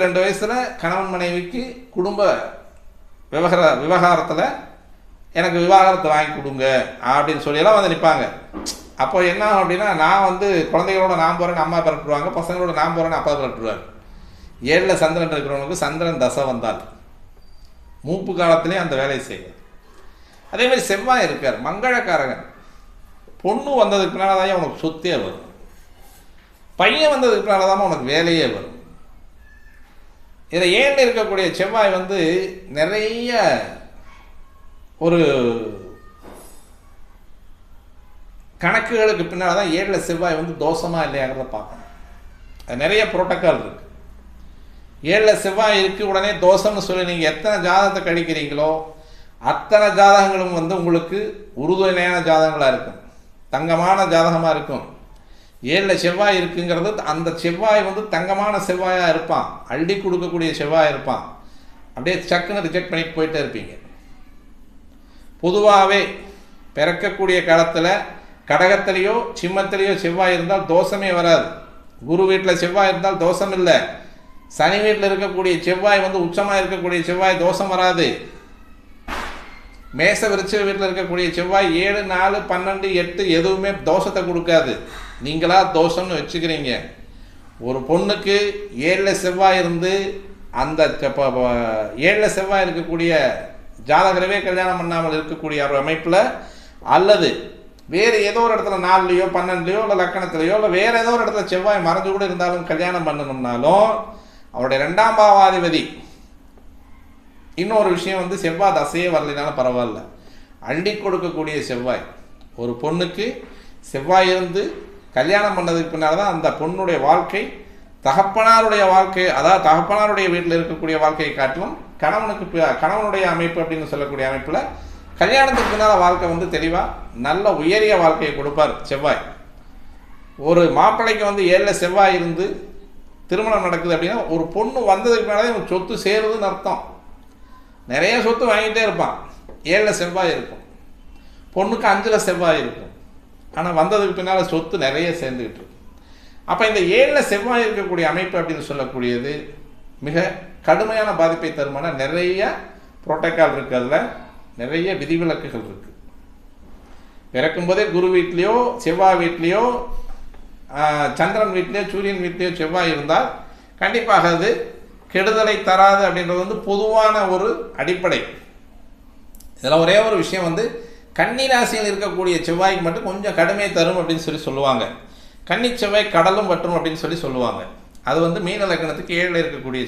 2 வயசுல கணவன் மனைவிக்கு குடும்ப விவகாரத்தில் எனக்கு விவாகரத்தை வாங்கி கொடுங்க அப்படின்னு சொல்லியெல்லாம் வந்து நிற்பாங்க. அப்போ என்ன ஆகும் அப்படின்னா, நான் வந்து குழந்தைகளோட நான் போகிறேன்னு அம்மா பரட்டுருவாங்க, பசங்களோட நான் போகிறேன்னு அப்பா பரட்டுருவார். 7ல் சந்திரன் இருக்கிறவனுக்கு சந்திரன் தசை வந்தால் மூப்பு காலத்திலே அந்த வேலையை செய்வார். அதேமாதிரி செவ்வாய் இருக்கார், மங்களக்காரகன். பொண்ணு வந்ததுக்கு பின்னால் தான் உனக்கு சொத்தே வரும், பையன் வந்ததுக்கு பின்னால் தான் உனக்கு வேலையே வரும். இதில் ஏழில் இருக்கக்கூடிய செவ்வாய் வந்து நிறைய ஒரு கணக்குகளுக்கு பின்னால் தான் 7ல் செவ்வாய் வந்து தோஷமாக இல்லையாங்கிறத பார்க்கணும். அது நிறைய புரோட்டோக்கால் இருக்குது. 7ல் செவ்வாய் இருக்குது உடனே தோஷம்னு சொல்லி நீங்கள் எத்தனை ஜாதகத்தை கழிக்கிறீங்களோ அத்தனை ஜாதகங்களும் வந்து உங்களுக்கு உறுதுணையான ஜாதகங்களாக இருக்கும், தங்கமான ஜாதகமாக இருக்கும். 7ல் செவ்வாய் இருக்குங்கிறது அந்த செவ்வாய் வந்து தங்கமான செவ்வாயாக இருப்பான், அள்ளி கொடுக்கக்கூடிய செவ்வாய் இருப்பான். அப்படியே சக்குன்னு ரிஜெக்ட் பண்ணிட்டு போயிட்டே இருப்பீங்க. பொதுவாகவே பிறக்கக்கூடிய காலத்தில் கடகத்திலேயோ சிம்மத்திலேயோ செவ்வாய் இருந்தால் தோஷமே வராது. குரு வீட்டில் செவ்வாய் இருந்தால் தோஷம் இல்லை. சனி வீட்டில் இருக்கக்கூடிய செவ்வாய் வந்து உச்சமாக இருக்கக்கூடிய செவ்வாய் தோஷம் வராது. மேச விருச்சிக வீட்டில் இருக்கக்கூடிய செவ்வாய் 7, 4, 12, 8 எதுவுமே தோஷத்தை கொடுக்காது. நீங்களா தோஷம்னு வச்சுக்கிறீங்க. ஒரு பொண்ணுக்கு 7ல் செவ்வாய் இருந்து அந்த 7ல் செவ்வாய் இருக்கக்கூடிய ஜாதகரவே கல்யாணம் பண்ணாமல் இருக்கக்கூடிய ஒரு அமைப்பில் அல்லது வேறு ஏதோ ஒரு இடத்துல 4லையோ 12லையோ இல்லை லக்கணத்திலையோ இல்லை வேறு ஏதோ ஒரு இடத்துல செவ்வாய் மறைஞ்சு கூட இருந்தாலும் கல்யாணம் பண்ணணும்னாலும் அவருடைய 2ஆம் பாவாதிபதி. இன்னொரு விஷயம் வந்து செவ்வாய் தசையே வரலைனாலும் பரவாயில்ல, அள்ளி கொடுக்கக்கூடிய செவ்வாய். ஒரு பொண்ணுக்கு செவ்வாய் இருந்து கல்யாணம் பண்ணதுக்கு பின்னால் தான் அந்த பொண்ணுடைய வாழ்க்கை தகப்பனாருடைய வாழ்க்கை, அதாவது தகப்பனாருடைய வீட்டில் இருக்கக்கூடிய வாழ்க்கையை காட்டிலும் கணவனுடைய அமைப்பு அப்படின்னு சொல்லக்கூடிய அமைப்பில் கல்யாணத்துக்கு பின்னால் வாழ்க்கை வந்து தெளிவாக நல்ல உயரிய வாழ்க்கையை கொடுப்பார் செவ்வாய். ஒரு மாப்பிள்ளைக்கு வந்து 7ல் செவ்வாய் இருந்து திருமணம் நடக்குது அப்படின்னா ஒரு பொண்ணு வந்ததுக்கு பின்னாலே இவன் சொத்து சேருதுன்னு அர்த்தம். நிறைய சொத்து வாங்கிட்டே இருப்பான். 7ல் செவ்வாய் இருக்கும், பொண்ணுக்கு 5ல் செவ்வாய் இருக்கும், ஆனால் வந்ததுக்கு பின்னால் சொத்து நிறைய சேர்ந்துக்கிட்டு இருக்கும். அப்போ இந்த 7ல் செவ்வாய் இருக்கக்கூடிய அமைப்பு அப்படின்னு சொல்லக்கூடியது மிக கடுமையான பாதிப்பை தருமான நிறைய புரோட்டோக்கால் இருக்குது. அதில் நிறைய விதிவிலக்குகள் இருக்குது. பிறக்கும்போதே குரு வீட்லேயோ செவ்வாய் வீட்லேயோ சந்திரன் வீட்லேயோ சூரியன் வீட்லேயோ செவ்வாய் இருந்தால் கண்டிப்பாக அது கெடுதலை தராது அப்படின்றது வந்து பொதுவான ஒரு அடிப்படை. இதில் ஒரே ஒரு விஷயம் வந்து கன்னி ராசியில் இருக்கக்கூடிய செவ்வாய்க்கு மட்டும் கொஞ்சம் கடுமையை தரும் அப்படின்னு சொல்லுவாங்க. கன்னி செவ்வாய் கடலும் வற்றும் அப்படின்னு சொல்லுவாங்க. அது வந்து மீன லக்னத்துக்கு 7ல் இருக்கக்கூடிய